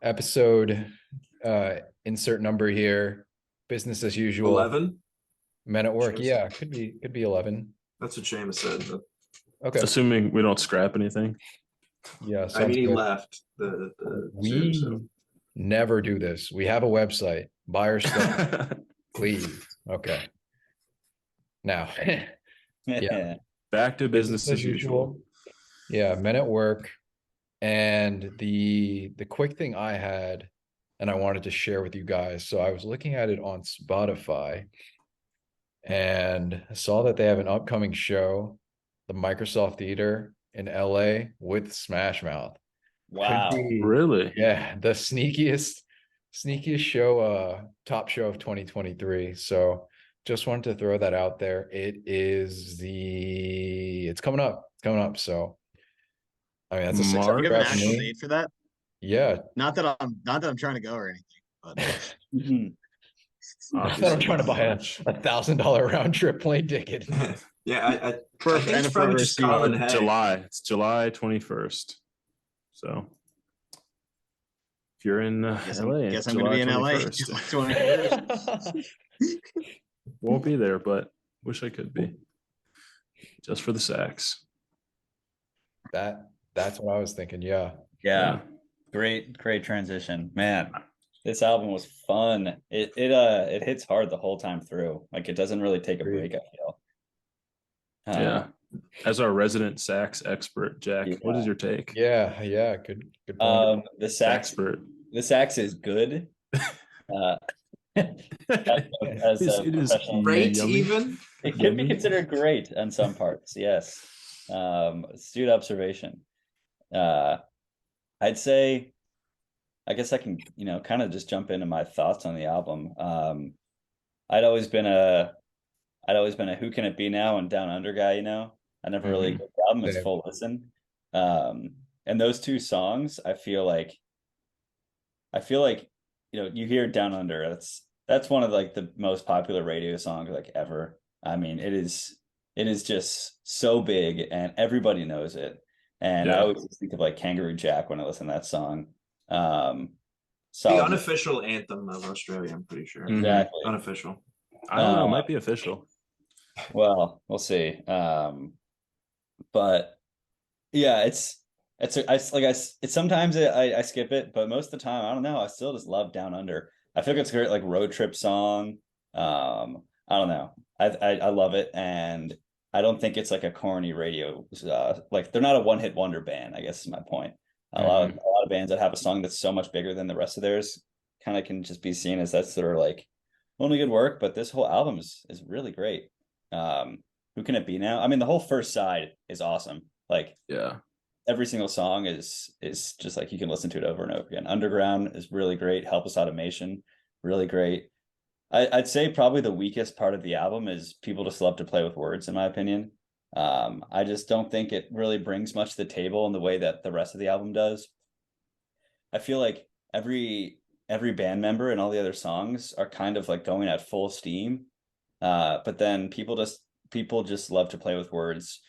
episode, insert number here. Business as usual. 11? Men at work. Seamus. Yeah, could be 11. That's what Seamus said. But Okay. Assuming we don't scrap anything. Yeah, I sounds mean, he good. left the We Zoom, so. never do this. We have a website. Buy our stuff, please. Okay. Now, yeah. Back to business as usual. Yeah, men at work. And the quick thing I had, and I wanted to share with you guys. So I was looking at it on Spotify and I saw that they have an upcoming show, the Microsoft Theater in LA with Smash Mouth. Wow. Really? Yeah, the sneakiest show, top show of 2023. So just wanted to throw that out there. It's coming up. It's coming up. So I mean, that's a Mark? Do you have an for actual me. date for that? Yeah. Not that I'm trying to go or anything, but I'm trying to buy a $1,000 round trip plane ticket. Yeah, I think and it's for probably just receipt. Colin Hay. July. It's July 21st. So if you're in LA, guess it's I'm going to July be in 21st. LA. Won't be there, but wish I could be. Just for the sax. That's what I was thinking. Yeah. Yeah. Great transition. Man, this album was fun. It hits hard the whole time through. Like it doesn't really take a break, I feel. Yeah. As our resident sax expert, Jack, what is your take? Yeah. Good point. The sax Expert. The sax is good. As a It is professional, Great, yummy. even? it could be considered great on some parts. Yes. Astute observation. I'd say, I guess I can, kind of just jump into my thoughts on the album. I'd always been a Who Can It Be Now and Down Under guy, I never really get the album as full listen. And those two songs, I feel like, you hear Down Under, that's one of like the most popular radio songs like ever. I mean, it is just so big and everybody knows it. And I always think of like Kangaroo Jack when I listen to that song. The unofficial anthem of Australia, I'm pretty sure. Exactly. Unofficial. I don't know, it might be official. Well, we'll see. But yeah, sometimes I skip it, but most of the time, I don't know. I still just love Down Under. I feel like it's a great like road trip song. I don't know. I love it, and I don't think it's like a corny radio. Like they're not a one-hit wonder band, I guess is my point. A lot of bands that have a song that's so much bigger than the rest of theirs kind of can just be seen as that's their like only good work. But this whole album is really great. Who Can It Be Now? I mean, the whole first side is awesome. Like every single song is just like you can listen to it over and over again. Underground is really great. Help Us Automation, really great. I'd say probably the weakest part of the album is People Just Love to Play with Words, in my opinion. I just don't think it really brings much to the table in the way that the rest of the album does. I feel like every band member and all the other songs are kind of like going at full steam. But then people just love to play with words.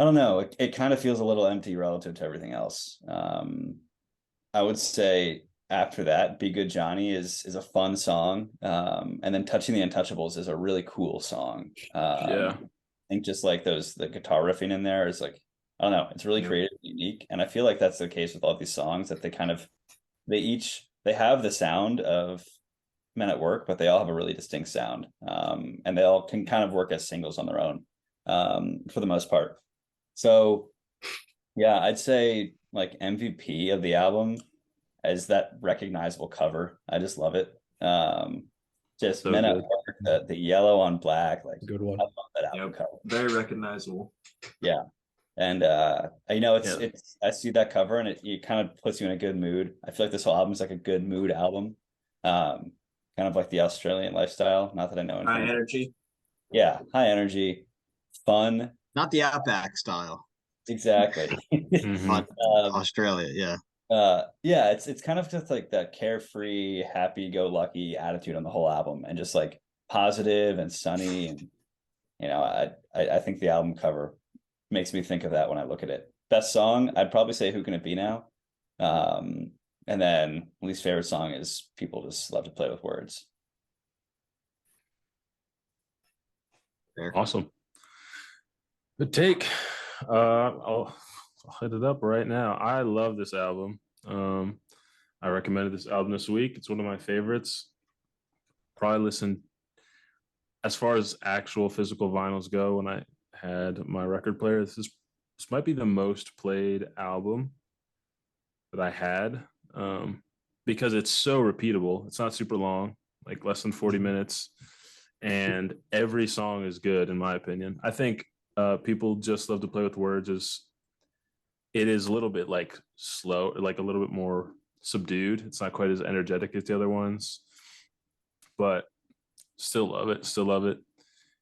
I don't know. It kind of feels a little empty relative to everything else. I would say after that, Be Good Johnny is a fun song. And then Touching the Untouchables is a really cool song. I think just like the guitar riffing in there is like, I don't know, it's really creative and unique. And I feel like that's the case with all these songs, that they have the sound of Men at Work, but they all have a really distinct sound. And they all can kind of work as singles on their own, for the most part. So yeah, I'd say like MVP of the album is that recognizable cover. I just love it. Just so Men at Work, the yellow on black, like good one. I love that album cover. Very recognizable. Yeah. And it's I see that cover and it kind of puts you in a good mood. I feel like this whole album is like a good mood album. Kind of like the Australian lifestyle. Not that I know anything. High energy. Yeah, high energy, fun. Not the Outback style. Exactly. Australia, yeah. It's kind of just like that carefree, happy-go-lucky attitude on the whole album, and just like positive and sunny. And I think the album cover makes me think of that when I look at it. Best song, I'd probably say Who Can It Be Now. And then least favorite song is People Just Love to Play with Words. Awesome. Good take. I'll hit it up right now. I love this album. I recommended this album this week. It's one of my favorites. Probably listened, as far as actual physical vinyls go, when I had my record player, this might be the most played album that I had, because it's so repeatable. It's not super long, like less than 40 minutes, and every song is good in my opinion. I think People Just Love to Play with Words it is a little bit like slow, like a little bit more subdued. It's not quite as energetic as the other ones, but still love it.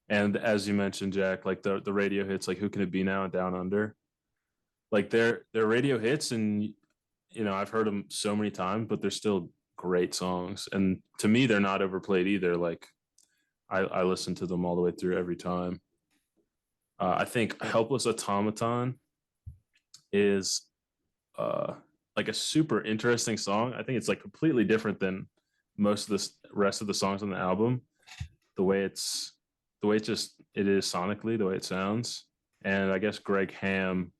And as you mentioned, Jack, like the radio hits, like Who Can It Be Now and Down Under, like they're radio hits, and I've heard them so many times, but they're still great songs. And to me, they're not overplayed either. Like I listen to them all the way through every time. I think Helpless Automaton is like a super interesting song. I think it's like completely different than most of the rest of the songs on the album. The way it is sonically, the way it sounds. And I guess Greg Ham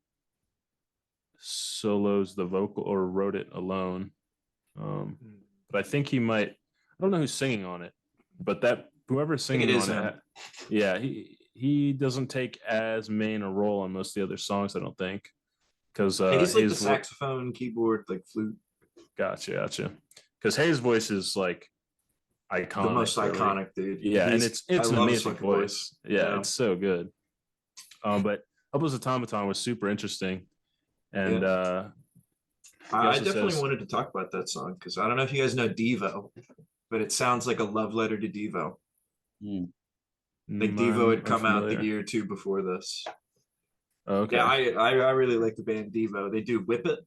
solos the vocal or wrote it alone. But I think I don't know who's singing on it, but whoever's singing on it, yeah, he doesn't take as main a role on most of the other songs, I don't think. Because he's like the saxophone, keyboard, like flute. Gotcha. Because Hayes' voice is like iconic. The most iconic, dude. Yeah, and it's an amazing voice. Yeah, it's so good. But Helpless Automaton was super interesting. And I definitely wanted to talk about that song because I don't know if you guys know Devo, but it sounds like a love letter to Devo. Like Devo had come out the year or two before this. Okay. Yeah, I really like the band Devo. They do Whip It,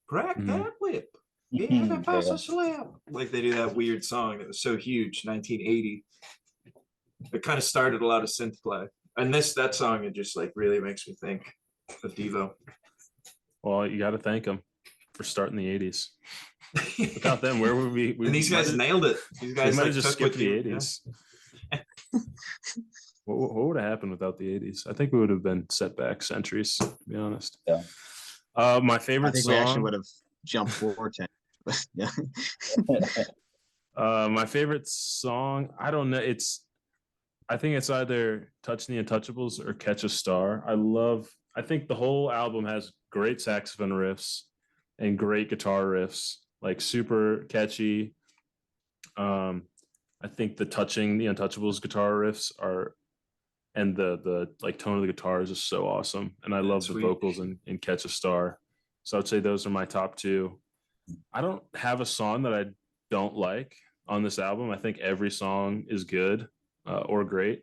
Crack That Whip, yeah, pass a slap. Like they do that weird song that was so huge, 1980. It kind of started a lot of synth play, and that song it just like really makes me think of Devo. Well, you got to thank them for starting the 80s. Without them, where would we? And these guys nailed it. These guys might like, have just took skipped the 80s. Yeah. What would have happened without the 80s? I think we would have been set back centuries, to be honest. Yeah. My favorite song. We actually would have jumped forward 10. Yeah. My favorite song, I don't know. I think it's either Touch the Untouchables or Catch a Star. I think the whole album has great saxophone riffs and great guitar riffs, like super catchy. I think the Touching the Untouchables guitar riffs and the like tone of the guitar is just so awesome. And I love the vocals in Catch a Star. So I'd say those are my top two. I don't have a song that I don't like on this album. I think every song is good or great.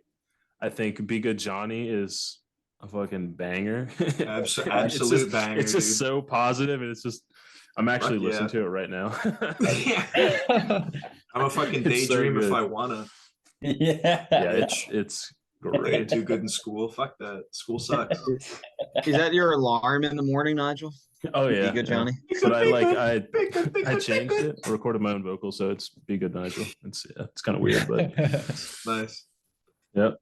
I think Be Good Johnny is a fucking banger. Absolute banger. It's just so positive, and it's just I'm actually listening to it right now. I'm a fucking daydream if I wanna. Yeah, it's great. I get too good in school. Fuck that. School sucks. Is that your alarm in the morning, Nigel? Oh yeah, Be Good Johnny. But I changed it. I recorded my own vocal, so it's Be Good Nigel. It's kind of weird, but nice. Yep.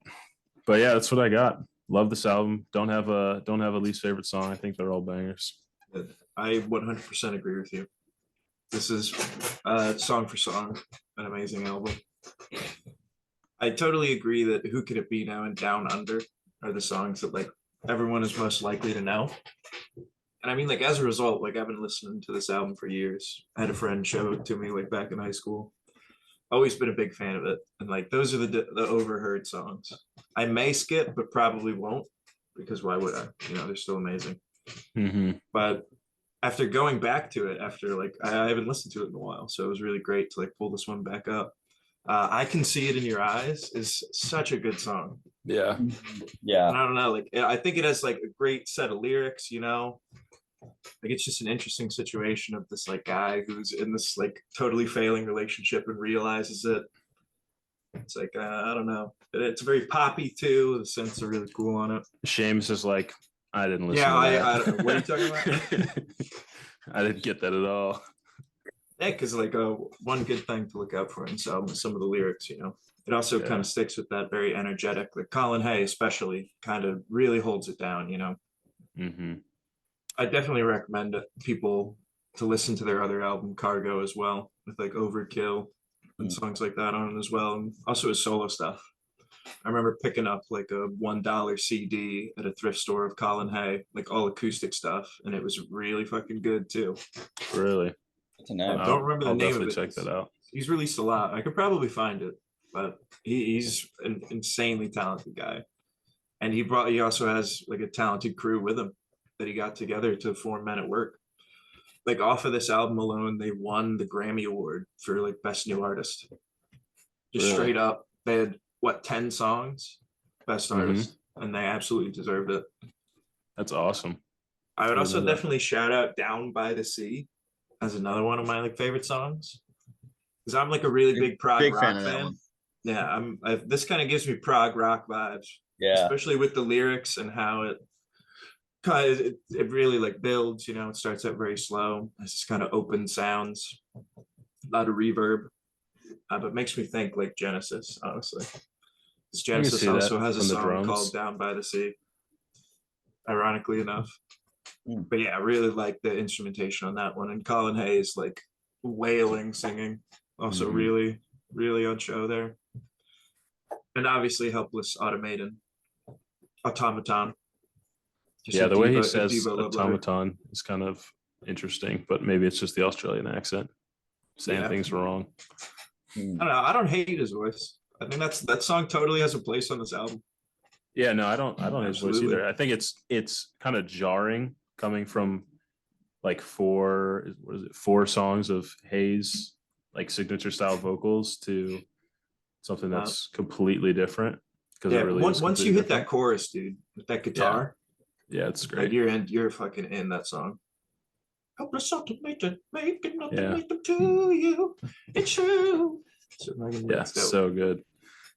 But yeah, that's what I got. Love this album. Don't have a least favorite song. I think they're all bangers. I 100% agree with you. This is song for song an amazing album. I totally agree that Who Could It Be Now and Down Under are the songs that like everyone is most likely to know. And I mean, like, as a result, like I've been listening to this album for years. I had a friend show it to me like back in high school. Always been a big fan of it. And like those are the overheard songs. I may skip, but probably won't, because why would I? They're still amazing. Mm-hmm. But after going back to it, after like I haven't listened to it in a while, so it was really great to like pull this one back up. I Can See It in Your Eyes is such a good song. Yeah. And I don't know, like I think it has like a great set of lyrics, like it's just an interesting situation of this like guy who's in this like totally failing relationship and realizes it. It's like I don't know, it's very poppy too. The synths are really cool on it. Shames is like, I didn't listen. Yeah, what are you talking about? I didn't get that at all. Yeah, because like one good thing to look out for in this album is some of the lyrics. It also Yeah. kind of sticks with that very energetic. Like Colin Hay, especially, kind of really holds it down. Mm-hmm. I definitely recommend people to listen to their other album, Cargo, as well, with like Overkill and Mm. songs like that on it as well, and also his solo stuff. I remember picking up like a $1 CD at a thrift store of Colin Hay, like all acoustic stuff, and it was really fucking good too. Really? Good to know. I don't remember the I'll name of definitely it. check that out. He's released a lot. I could probably find it, but he's an insanely talented guy, and he also has like a talented crew with him that he got together to form Men at Work. Like off of this album alone, they won the Grammy Award for like best new artist. Just Really? straight up, they had what 10 songs, best Mhm. artist, and they absolutely deserved it. That's awesome. I would I also know that. definitely shout out "Down by the Sea" as another one of my like favorite songs, because I'm like a really big prog Big rock fan of that fan. one. Yeah, this kind of gives me prog rock vibes, Yeah. especially with the lyrics and how it really like builds. It starts out very slow. It's just kind of open sounds, a lot of reverb, but makes me think like Genesis, honestly. Because Genesis see that also has a from the song drums. called "Down by the Sea," ironically enough. Mm. But yeah, I really like the instrumentation on that one, and Colin Hayes like wailing singing, also Mhm. really, really on show there. And obviously, Helpless Automaton, Automaton. Just Yeah, a the way he a says diva love letter. automaton is kind of interesting, but maybe it's just the Australian accent saying Yeah. things wrong. Mm. I don't know. I don't hate his voice. I think that song totally has a place on this album. Yeah, no, I don't hate his voice Absolutely. either. I think it's kind of jarring coming from like four songs of Hayes like signature style vocals to something that's completely different because it Yeah, really is once you completely hit that different. chorus, dude, with that guitar, Yeah, it's like great. you're fucking in that song. Helpless automated, making nothing Yeah. happen to you. It's true. So Yeah, it's dope. so good.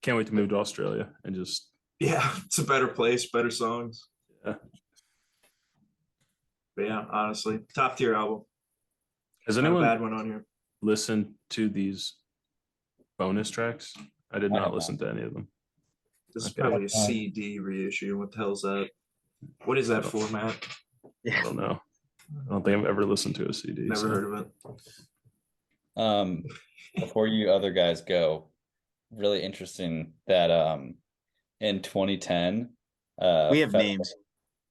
Can't wait to move to Australia and just Yeah, it's a better place, better songs. Yeah. But yeah, honestly, top tier album. Has Not a anyone bad one on here. listened to these bonus tracks? I did I not have listen to any of them. This is Okay. probably a CD reissue. What the hell's that? What is that Oh. format? I don't know. I don't think I've ever listened to a CD. Never so. heard of it. Before you other guys go, really interesting that in 2010 We have Federal- names.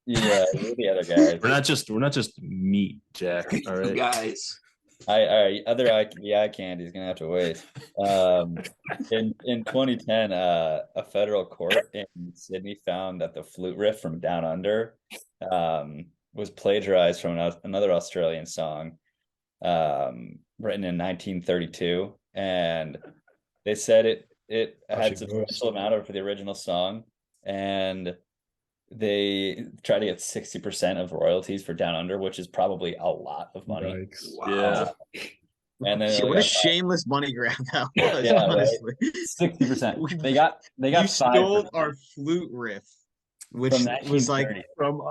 Yeah, we're the other guys. We're not just meat, Jack. All right. Guys. The eye candy is gonna have to wait. In 2010, a federal court in Sydney found that the flute riff from Down Under was plagiarized from another Australian song written in 1932, and they said it had substantial amount of the original song, and they try to get 60% of royalties for Down Under, which is probably a lot of money. Yikes. Wow. Yeah. And then Yeah, they what a got shameless money grab that was, Yeah, right. honestly. 60%. They got You 5%. stole our flute riff, which From was like 1930. From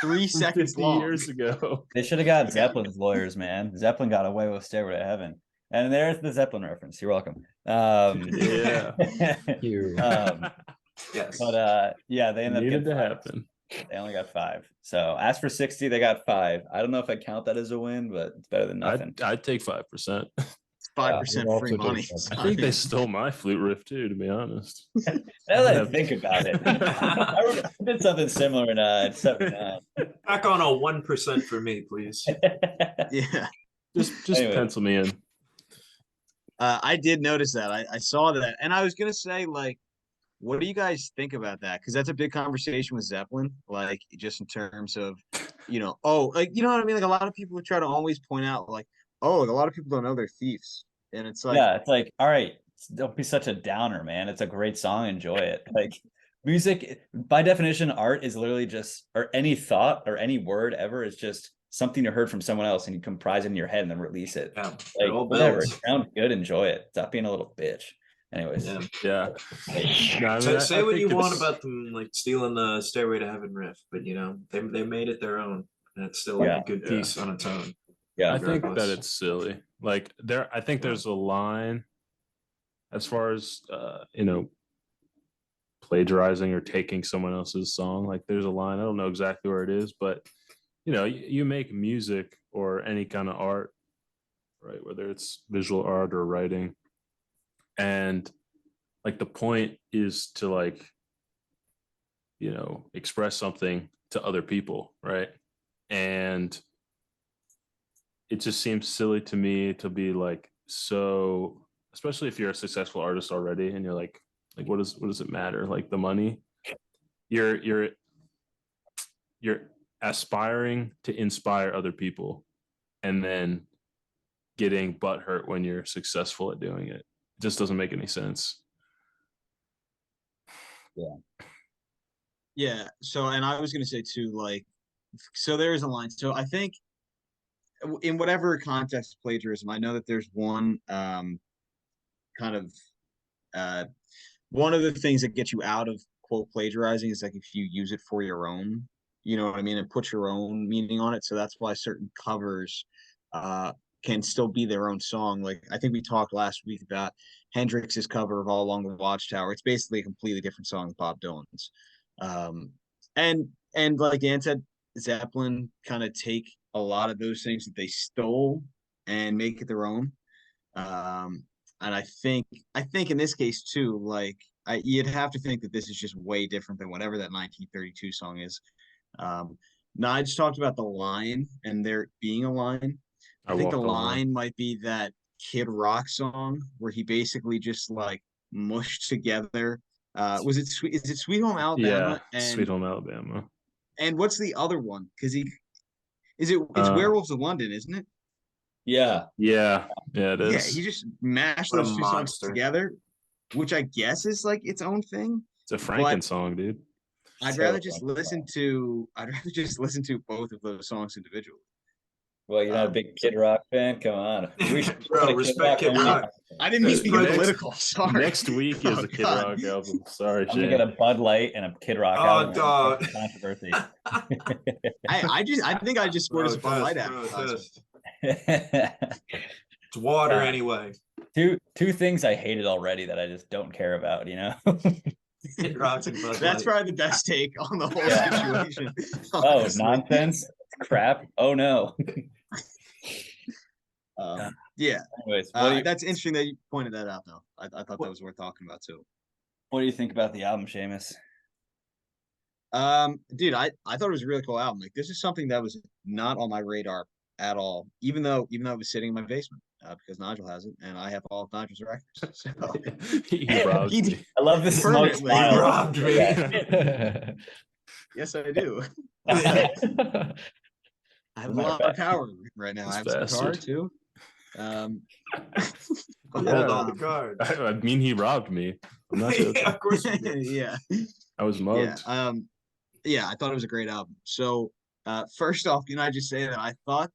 3 seconds 50 long. years ago. They should have got Zeppelin's lawyers, man. Zeppelin got away with Stairway to Heaven. And there's the Zeppelin reference. You're welcome. Yeah. You. Yes. But yeah, they ended up Needed getting to 5. happen. They only got 5. So as for 60, they got 5. I don't know if I count that as a win, but it's better than nothing. I'd take 5%. It's 5% I'll free also money. take I think they stole my flute riff too, to be honest. Now that I think about it, I did something similar in 79. Back on a 1% for me, please. Yeah. Just Anyway. pencil me in. I did notice that. I saw that. And I was going to say, like, what do you guys think about that? Because that's a big conversation with Zeppelin, like, just in terms of, like, you know what I mean? Like, a lot of people try to always point out, like, oh, like, a lot of people don't know they're thieves. And it's like, Yeah, it's like, all right, don't be such a downer, man. It's a great song. Enjoy it. Like, music, by definition, art is literally just, or any thought or any word ever is just something you heard from someone else and you comprise it in your head and then release it. Yeah. Like, all whatever. It builds. sounds good. Enjoy it. Stop being a little bitch. Anyways. Yeah. Yeah. No, I mean, Say I what you think want it's- about them like stealing the Stairway to Heaven riff, but they made it their own, and it's still like Yeah. a good piece on its own. Yeah. I think that regardless. it's silly. Like I think there's a line as far as plagiarizing or taking someone else's song. Like there's a line, I don't know exactly where it is, but you make music or any kind of art, right? Whether it's visual art or writing. And like the point is to like, express something to other people, right? And it just seems silly to me to be like so, especially if you're a successful artist already and you're like what does it matter? Like the money. You're aspiring to inspire other people and then getting butthurt when you're successful at doing it. It just doesn't make any sense. Yeah. So, and I was gonna say too, like, so there is a line. So I think in whatever context of plagiarism, I know that there's one kind of one of the things that gets you out of quote plagiarizing is like if you use it for your own, you know what I mean, and put your own meaning on it. So that's why certain covers can still be their own song. Like I think we talked last week about Hendrix's cover of All Along the Watchtower. It's basically a completely different song than Bob Dylan's. Um, and like Dan said, Zeppelin kind of take a lot of those things that they stole and make it their own. And I think in this case too, like you'd have to think that this is just way different than whatever that 1932 song is. Nige talked about the line and there being a line. I think the walk the line. line might be that Kid Rock song where he basically just like mushed together. Was it sweet? Is it Sweet Home Alabama? Yeah, Sweet Home Alabama. And what's the other one? Because it's Werewolves of London, isn't it? Yeah. Yeah, it Yeah, is. he just mashed What a those two songs monster. together, which I guess is like its own thing. It's a Franken but song, dude. I'd So rather just fucking listen to both of those songs individually. Well, you're not a big Kid Rock fan? Come on. We should Bro, put a Kid respect Kid on. Rock. I didn't mean to get Next- political. Sorry. Next week is Oh, a Kid God. Rock album. Sorry, I'm gonna Shane. get a Bud Light and a Kid Rock Oh, album. dog. Controversy. I think I just scored us a Bud Light bro, advertisement. It's water Yeah. anyway. Two things I hated already that I just don't care about, Kid Rock and Bud That's Light. probably the best take on the whole Yeah. situation. Oh, honestly. nonsense. Crap. Oh no. Yeah, Anyways, what that's interesting that you pointed that out, though. I thought that was worth talking about too. do you think about the album, Seamus? Dude, I thought it was a really cool album. Like this is something that was not on my radar at all, even though it was sitting in my basement because Nigel has it and I have all of Nigel's records. So He robbed He- me. I love this smoke Permanently. smile. Robbed me. Yeah. yes, I do. I have a Matter of lot of fact, power right now. this I have some car bastard. too. Hold Yeah. all the cards. I mean, he robbed me. I'm not joking. Yeah, of course you did. yeah. I was mugged. Yeah, I thought it was a great album. So first off, can I just say that I thought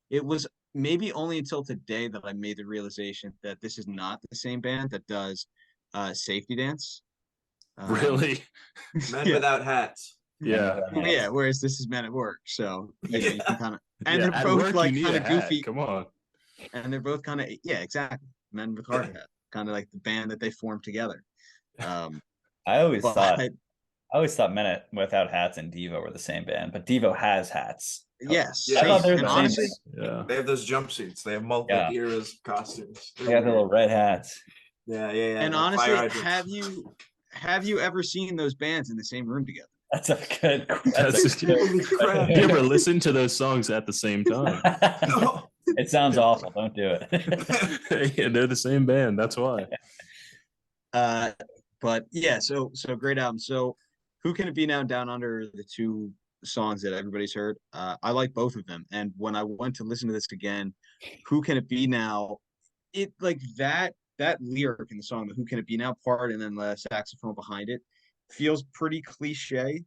it was maybe only until today that I made the realization that this is not the same band that does Safety Dance. Really? Men Yeah. without hats. Yeah. Yeah, whereas this is Men at Work. So you can kind of and Yeah, they're at both work, like you need kind a of hat. goofy. Come on. And they're both kind of exactly. Men with hard hat. Kind of like the band that they formed together. I always But thought Men Without Hats and Devo were the same band, but Devo has hats. yes, Yeah, I thought they were and the same honestly, thing. Yeah. They have those jumpsuits. They have multiple Yeah. eras of costumes. They got the little red hats. Yeah. and like honestly, fire hydrants. have you ever seen those bands in the same room together? That's a good. That's a good Holy crap. You ever listen to those songs at the same time? No. It sounds awful. Don't do it. Yeah, they're the same band. That's why. But yeah, so great album. So Who Can It Be Now and Down Under, the two songs that everybody's heard. I like both of them. And when I went to listen to this again, Who Can It Be Now, it like that lyric in the song, the Who Can It Be Now part, and then the saxophone behind it feels pretty cliche.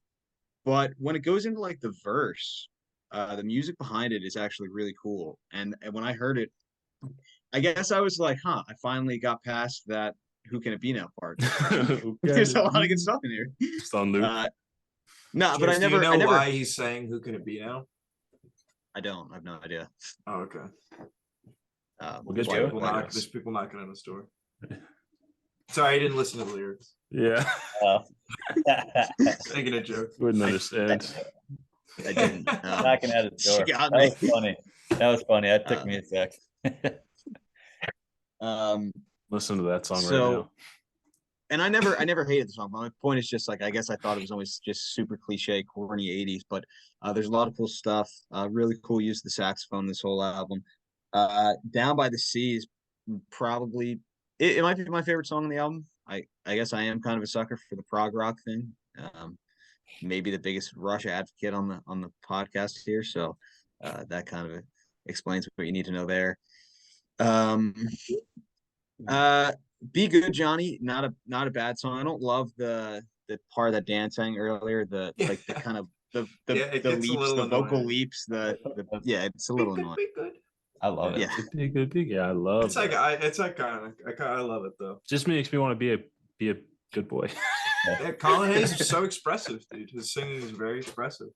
But when it goes into like the verse, the music behind it is actually really cool. And when I heard it, I guess I was like, I finally got past that Who Can It Be Now part. There's a lot of good stuff in here. Just on loop. No, but James, I never do you know why he's saying "Who Can It Be Now"? I don't. I have no idea. Oh, okay. We'll get There's to it, people I knock, guess. there's people knocking on the store. Sorry, I didn't listen to the lyrics. Yeah, Making a joke. wouldn't understand. I didn't. Knocking at his door. She got That me. was funny. That was funny. That took me a sec. Listen to that song right So- now. And I never hated the song. But my point is just like I guess I thought it was always just super cliche, corny '80s. But there's a lot of cool stuff. Really cool use of the saxophone this whole album. Down by the Sea is probably it might be my favorite song on the album. I guess I am kind of a sucker for the prog rock thing. Maybe the biggest Rush advocate on the podcast here. So that kind of explains what you need to know there. Be Good Johnny, not a bad song. I don't love the part that Dan sang earlier, the like the kind of the Yeah, it the gets a leaps, little the vocal annoying. leaps, yeah, it's a little Be good, annoying. be good. I love it. Yeah. Yeah, I love It's like that. it's iconic. I love it though. Just makes me want to be a good boy. Yeah, Colin Hayes is so expressive, dude. His singing is very expressive.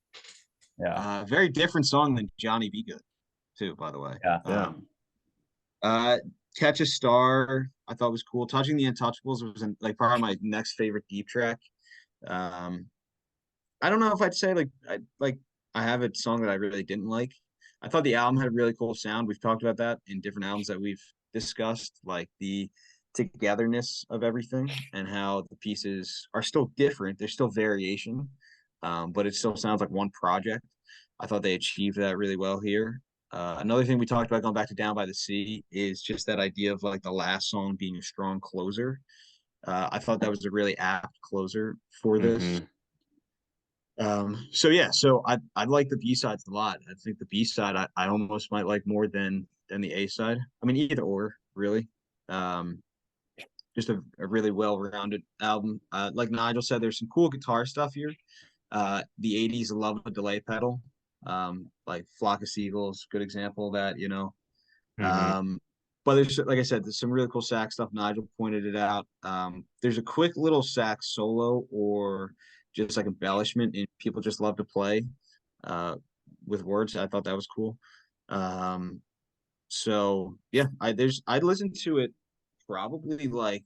Yeah. Very different song than Johnny Be Good, too, by the way. Yeah. Yeah. Catch a Star, I thought was cool. Touching the Untouchables was like probably my next favorite deep track. I don't know if I'd say I have a song that I really didn't like. I thought the album had a really cool sound. We've talked about that in different albums that we've discussed, like the togetherness of everything and how the pieces are still different. There's still variation, but it still sounds like one project. I thought they achieved that really well here. Another thing we talked about going back to Down by the Sea is just that idea of like the last song being a strong closer. I thought that was a really apt closer for this. Mhm. So I like the B sides a lot. I think the B side I almost might like more than the A side. I mean either or really. Just a really well-rounded album. Like Nigel said, there's some cool guitar stuff here. The '80s love a delay pedal. Like Flock of Seagulls, good example of that, Mhm. But there's like I said, there's some really cool sax stuff. Nigel pointed it out. There's a quick little sax solo or just like embellishment, and people just love to play with words. I thought that was cool. So yeah, I'd listened to it probably like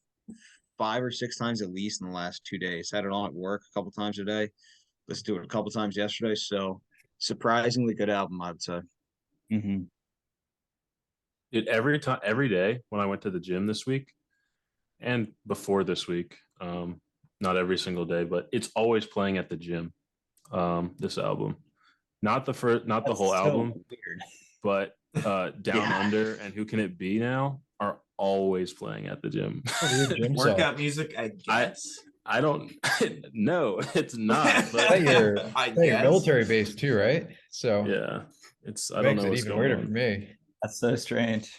5 or 6 times at least in the last 2 days. Had it on at work a couple times a day. Listened to it a couple times yesterday. So surprisingly good album, I would say. Mm-hmm. Dude, every day when I went to the gym this week and before this week, not every single day, but it's always playing at the gym. This album, not the whole album, Weird. but Down Yeah. Under and Who Can It Be Now are always playing at the gym. Weird gym song. Workout music, I guess. I don't no, it's not. Is But that your, I is that your guess. military base too, right? So yeah, it's I it don't makes know it what's even going weirder for on. me. That's so strange.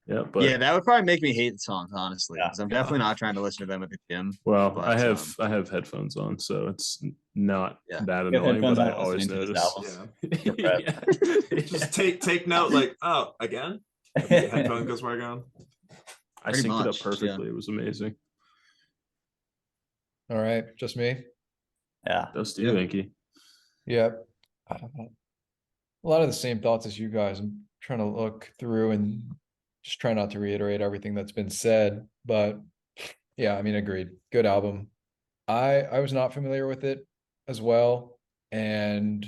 Yeah, but Yeah, that would probably make me hate the songs, honestly. Yeah. Because I'm definitely not trying to listen to them at the gym. well, But, I have headphones on, so it's not Yeah. that You have annoying. headphones But I on always listening to this notice. album. Yeah. Just take note, like, oh, again? Headphone goes back on. I Pretty synced it up much, perfectly. It was amazing. All right, just me. Yeah. Those Steve Inky. Yeah. A lot of the same thoughts as you guys. I'm trying to look through and just try not to reiterate everything that's been said. But yeah, I mean, agreed. Good album. I was not familiar with it as well. And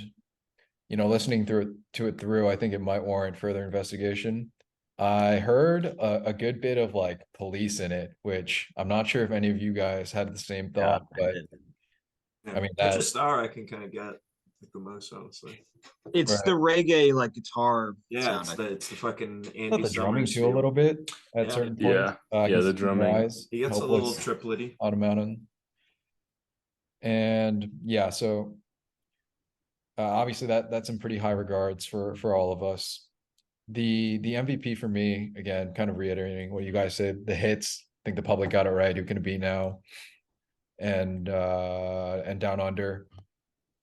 listening to it through, I think it might warrant further investigation. I heard a good bit of like police in it, which I'm not sure if any of you guys had the same thought, but Yeah. I mean, Touch a that- Star I can kind of get like, the most, honestly. It's Right. the reggae like guitar Yeah, sound. it's I the fucking I Andy thought the drumming Summers too a feel. little bit at Yeah. certain Yeah. points. Yeah, He's the drumming. Rise, He gets a little Helpless, triplety. Autumn Mountain. And yeah, so obviously that's in pretty high regards for all of us. The MVP for me, again, kind of reiterating what you guys said, the hits, I think the public got it right. Who Can It Be Now? And Down Under.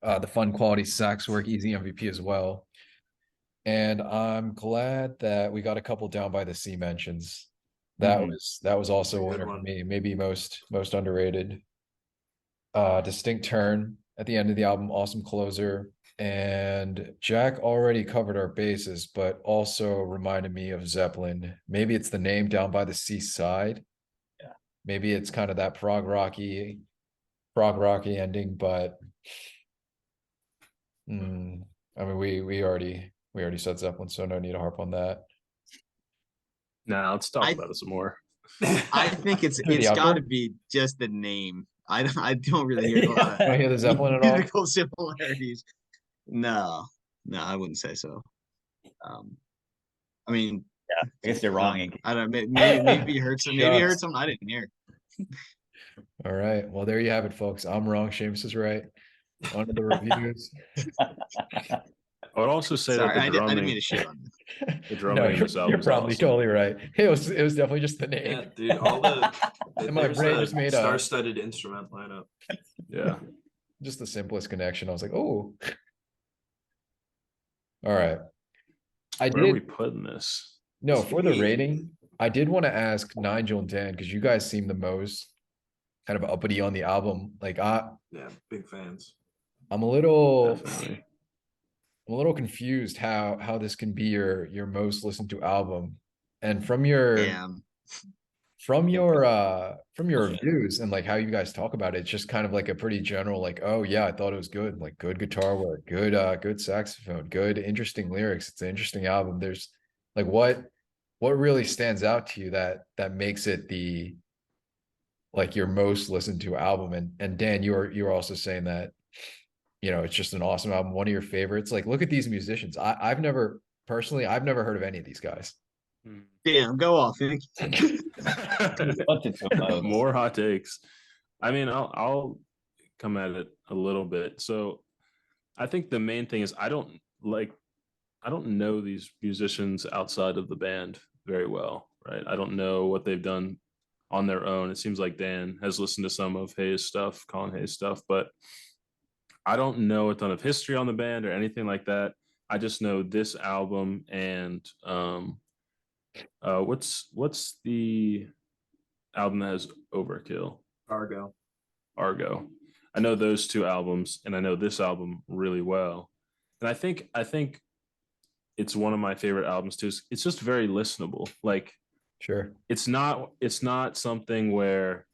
The fun quality sax work, easy MVP as well. And I'm glad that we got a couple Down by the Sea mentions. That was also a Good winner for one. me, maybe most underrated. Distinct Turn at the end of the album, awesome closer. And Jack already covered our bases, but also reminded me of Zeppelin. Maybe it's the name Down by the Seaside. Yeah. Maybe it's kind of that prog rocky ending, but I mean, we already said Zeppelin, so no need to harp on that. Now let's talk I- about it some more. I think it's The got outro? to be just the name. I don't really hear a lot of Don't hear the Zeppelin at all? musical similarities. No, I wouldn't say so. I mean, Yeah, I guess you're wrong. Inky. I don't know. Maybe you heard some. Maybe you heard Shucks. something I didn't hear. All right. Well, there you have it, folks. I'm wrong. Seamus is right. On to the reviews. I would also say Sorry, that I the didn't mean drumming, to shit on you. the drumming No, in this album you're is probably awesome. totally right. It was definitely just the name. Yeah, dude, all the And my there's brain a just made a- star-studded instrument lineup. Yeah. Just the simplest connection. I was like, oh. All right. I Where are we did putting this? no for the Sweet. rating. I did want to ask Nigel and Dan because you guys seem the most kind of uppity on the album. Like Yeah, big fans. I'm a little Definitely. I'm a little confused how this can be your most listened to album. And from your Damn. from your Bullshit. reviews and like how you guys talk about it, it's just kind of like a pretty general, like, oh yeah, I thought it was good, like good guitar work, good saxophone, good interesting lyrics. It's an interesting album. There's like what really stands out to you that makes it the like your most listened to album. And Dan, you're also saying that, you know, it's just an awesome album, one of your favorites. Like, look at these musicians. I've never heard of any of these guys. Damn, go off. Nick. Bunch of tomatoes. More hot takes. I mean, I'll come at it a little bit. So I think the main thing is I don't know these musicians outside of the band very well, right? I don't know what they've done on their own. It seems like Dan has listened to some of Hayes stuff, Colin Hayes stuff, but I don't know a ton of history on the band or anything like that. I just know this album and what's the album that has Overkill? Argo. Argo. I know those two albums and I know this album really well. And I think it's one of my favorite albums too. It's just very listenable. Like Sure. it's not something where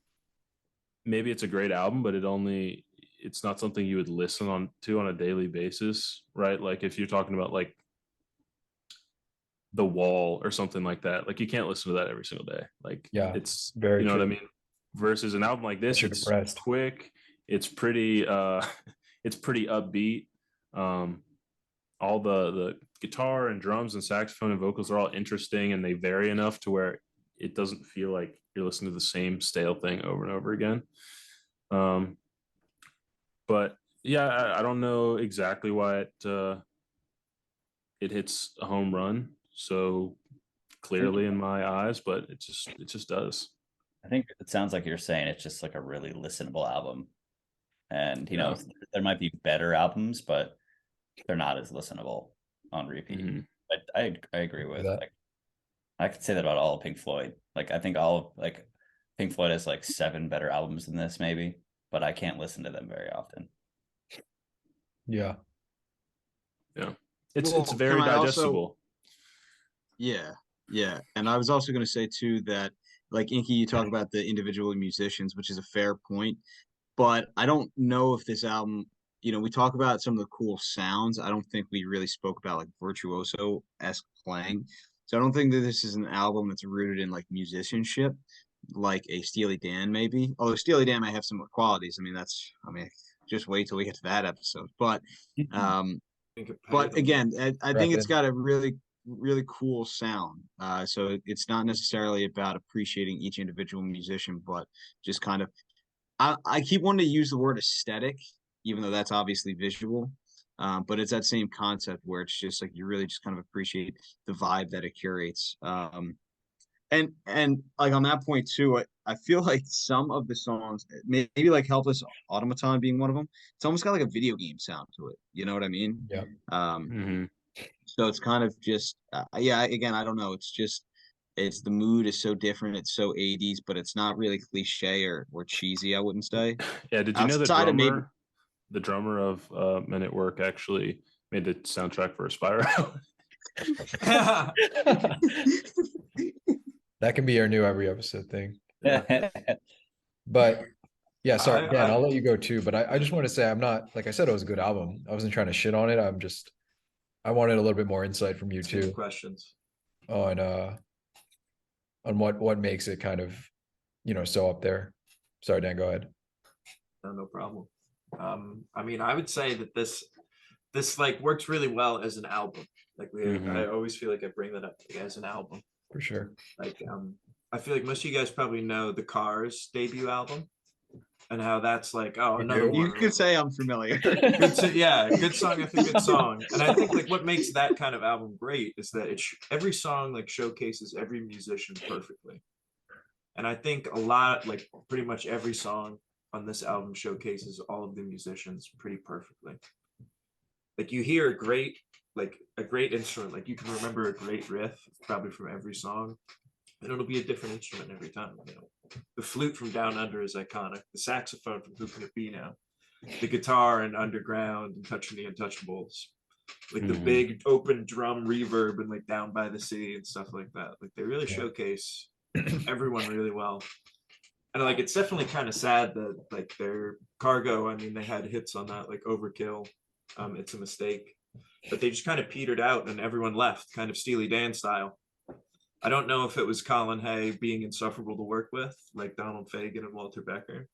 maybe it's a great album, but it's not something you would listen to on a daily basis, right? Like if you're talking about like The Wall or something like that, like you can't listen to that every single day. Like Yeah, it's very you know true. what I mean? Versus an album like this, You're it's depressed. quick, it's pretty it's pretty upbeat. All the guitar and drums and saxophone and vocals are all interesting and they vary enough to where it doesn't feel like you're listening to the same stale thing over and over again. But yeah, I don't know exactly why it hits a home run so clearly in my eyes, but it just does. I think it sounds like you're saying it's just like a really listenable album. And you know, there might be better albums, but they're not as listenable on repeat. Mhm. But I agree with that. like I could say that about all of Pink Floyd. Like I think all of like Pink Floyd has like 7 better albums than this, maybe, but I can't listen to them very often. Yeah. It's Well, very can I also- digestible. Yeah. And I was also going to say too that, like Inky, you talk about the individual musicians, which is a fair point. But I don't know if this album, you know, we talk about some of the cool sounds. I don't think we really spoke about like virtuoso-esque playing. So I don't think that this is an album that's rooted in like musicianship, like a Steely Dan maybe. Although Steely Dan might have some qualities. I mean, just wait till we get to that episode. But again, I think it's got a really cool sound. So it's not necessarily about appreciating each individual musician, but just kind of I keep wanting to use the word aesthetic, even though that's obviously visual. But it's that same concept where it's just like you really just kind of appreciate the vibe that it curates. And like on that point too, I feel like some of the songs, maybe like Helpless Automaton being one of them, it's almost got like a video game sound to it. You know what I mean? Yeah. Mhm. So it's kind of just, yeah, again, I don't know. It's the mood is so different. It's so 80s, but it's not really cliche or cheesy, I wouldn't say. Yeah, did you know the Outside of maybe- drummer the drummer of Men at Work actually made the soundtrack for Spyro. That can be our new every episode thing. But yeah, sorry, Dan, I'll let you go too. But I just want to say I'm not, like I said, it was a good album. I wasn't trying to shit on it. I wanted a little bit more insight from you Two too questions. on what makes it kind of, so up there. Sorry, Dan, go ahead. No problem. I mean, I would say that this like works really well as an album. Like I always feel like I bring that up as an album. For sure. Like I feel like most of you guys probably know the Cars debut album and how that's like, oh, another one. You could say I'm familiar. Yeah, good song after good song. And I think like what makes that kind of album great is that every song like showcases every musician perfectly. And I think a lot, like pretty much every song on this album showcases all of the musicians pretty perfectly. Like you hear a great instrument, like you can remember a great riff probably from every song, and it'll be a different instrument every time. The flute from Down Under is iconic. The saxophone from Who Can It Be Now? The guitar in Underground and Touching the Untouchables. Like the big open drum reverb and like Down by the Sea and stuff like that. Like they really showcase everyone really well. And like it's definitely kind of sad that like their Cargo, I mean, they had hits on that, like Overkill, It's a Mistake, but they just kind of petered out and everyone left, kind of Steely Dan style. I don't know if it was Colin Hay being insufferable to work with, like Donald Fagen and Walter Becker,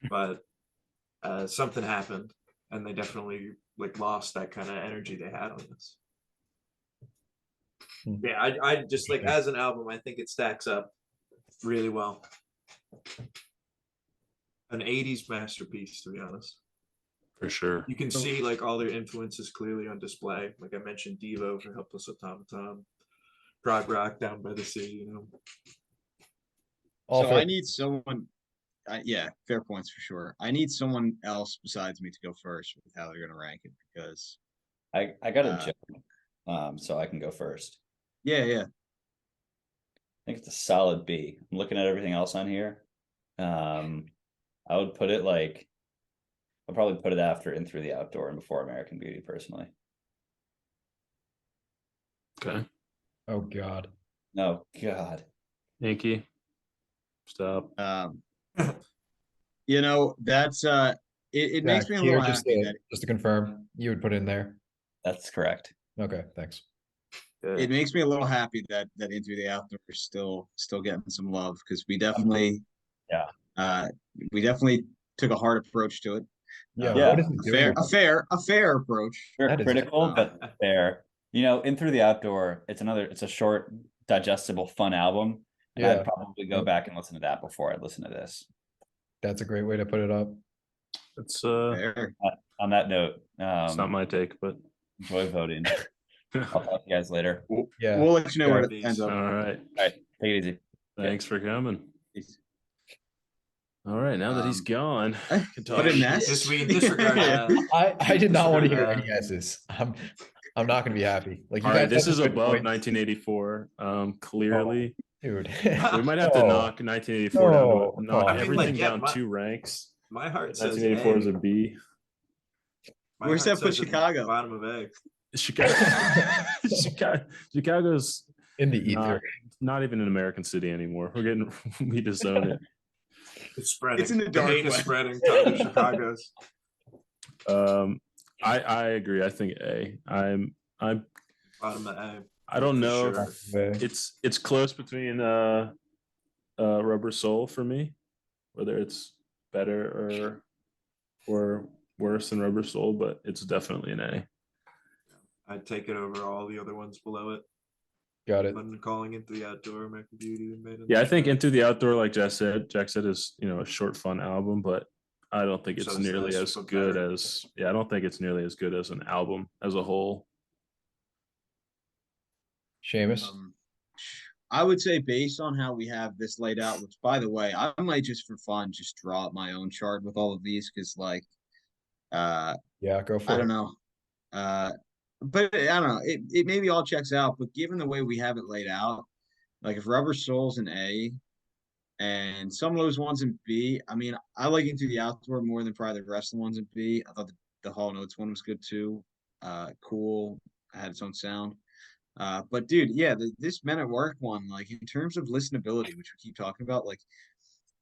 but something happened and they definitely like lost that kind of energy they had on this. Yeah, I just like as an album, I think it stacks up really well. An 80s masterpiece, to be honest. For sure. You can see like all their influences clearly on display. Like I mentioned, Devo for Helpless Automaton, prog rock, Down by the Sea, So I need someone. Yeah, fair points for sure. I need someone else besides me to go first with how they're going to rank it because I got a joke, so I can go first. Yeah. I think it's a solid B. I'm looking at everything else on here. I would put it like, I'll probably put it after In Through the Outdoor and before American Beauty, personally. Okay. Oh God. No, God. Yankee. Stop. That's it makes me a little happy that just to confirm, you would put in there. That's correct. Okay, thanks. It makes me a little happy that Into the Outdoor is still getting some love because we definitely we definitely took a hard approach to it. What is it doing? A fair approach. We're critical, but fair. In Through the Outdoor, it's a short, digestible, fun album. And I'd probably go back and listen to that before I listen to this. That's a great way to put it up. It's fair. On that note, it's not my take, but enjoy voting. I'll talk to you guys later. We'll let you know where it ends up. All right. Take it easy. Thanks for coming. All right, now that he's gone, what a mess. Just we disregard that. I did not want to hear any guesses. I'm not gonna be happy. Like all right, this is above 1984. Clearly, dude. We might have to knock 1984 down. Knock everything down 2 ranks. My heart says 1984 is a B. Where's that put Chicago? Bottom of A. Chicago's in the ether. Not even an American city anymore. We disown it. It's spreading. It's in the dark. Hate is spreading to Chicago's. I agree. I think A. I'm bottom of A. I don't know. Sure. It's close between Rubber Soul for me, whether it's better or worse than Rubber Soul, but it's definitely an A. I'd take it over all the other ones below it. Got it. I'm calling Into the Outdoor, American Beauty. Yeah, I think Into the Outdoor, like Jack said, is a short, fun album, but I don't think it's nearly as good as. Yeah, I don't think it's nearly as good as an album as a whole. Seamus? I would say based on how we have this laid out, which by the way, I might just for fun just draw up my own chart with all of these because go for it. I don't know. But I don't know. It maybe all checks out, but given the way we have it laid out, like if Rubber Soul's an A, And some of those ones in B, I mean, I like Into the Outdoor more than probably the rest of the ones in B. I thought the Hall Notes one was good too. Cool, had its own sound. But dude, yeah, this Men at Work one, like in terms of listenability, which we keep talking about, like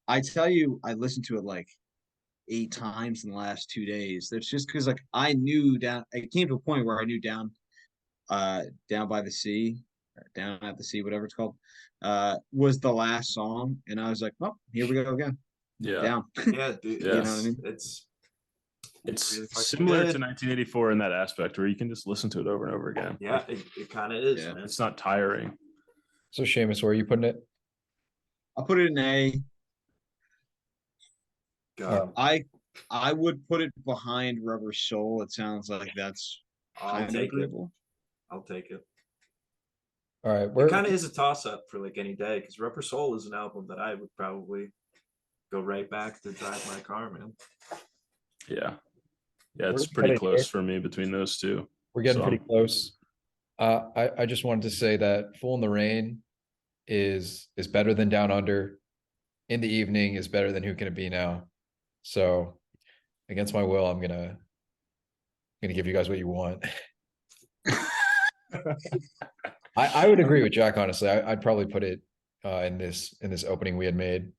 I tell you, I listened to it like 8 times in the last 2 days. That's just because like I knew down. It came to a point where I knew down by the sea, or down at the sea, whatever it's called, was the last song, and I was like, well, here we go again, Yeah. down. Yeah, dude, Yeah. You know what I mean? It's It's fucking similar good. to 1984 in that aspect where you can just listen to it over and over again. Yeah, Like, it kind of is, Yeah. man. it's not tiring. So Seamus, where are you putting it? I'll put it in A. God, I would put it behind Rubber Soul. It sounds like that's I'll kind of take it. agreeable. I'll take it. All right, It kind of is a toss up for like any day because Rubber Soul is an album that I would probably go right back to drive my car, man. Yeah. Yeah, it's We're pretty getting close here. for me between those two. We're getting So, pretty close. I just wanted to say that Fool in the Rain is better than Down Under. In the Evening is better than Who Can It Be Now. So against my will, I'm gonna give you guys what you want. I would agree with Jack, honestly. I'd probably put it in this opening we had made.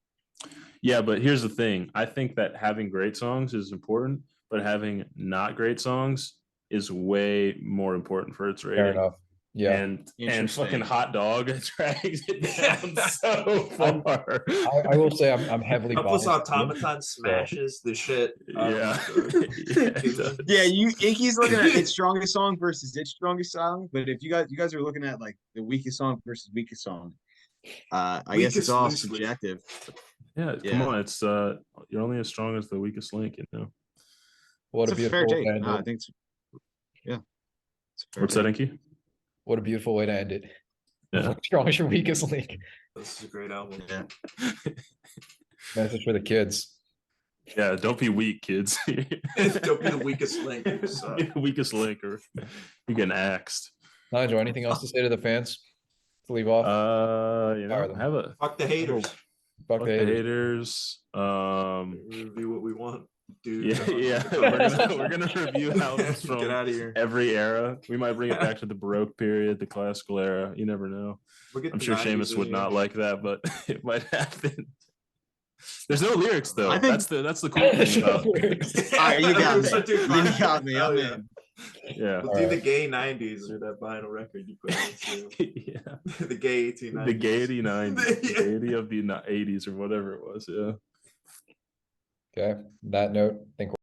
yeah, but here's the thing. I think that having great songs is important, but having not great songs is way more important for its Fair rating. enough. Yeah. And Interesting. fucking Hot Dog drags it down so far. I will say I'm heavily Helpless biased. Automaton smashes the shit. out of Yeah. my God. Yeah, it does. Yeah, Inky's looking at its strongest song versus its strongest song. But if you guys are looking at like the weakest song versus weakest song, I guess it's Weakest all loosely. subjective. Yeah, come Yeah. on. It's you're only as strong as the weakest link, you know. What It's a a fair beautiful way take. to end No, I it. think it's yeah. It's a fair What's that, take. Inky? What a beautiful way to end it. Yeah. Strong as your weakest link. This is a great album. Yeah. Message for the kids. Yeah, don't be weak, kids. Don't be the weakest link. You suck. Be the weakest link, or you're getting axed. Nigel, anything else to say to the fans to leave off? You Fire know, them. have a Fuck the haters. Fuck fuck the the haters. haters. We review what we want, dude. Yeah. We're gonna review albums from Get out of here. every era. We might bring it back to the Baroque period, the classical era. You never know. We'll get I'm the sure 90s Seamus in would here. not like that, but it might happen. There's no lyrics though. I think- That's the cool thing about. All right, you got me. So, dude, You fine. got me. Hell I'm yeah. in. Yeah. We'll do the gay 90s or that vinyl record you put into Yeah. the gay 1890s. The gaiety 90s, the Yeah. gaiety of the 80s or whatever it was. Yeah. Okay. On that note, I think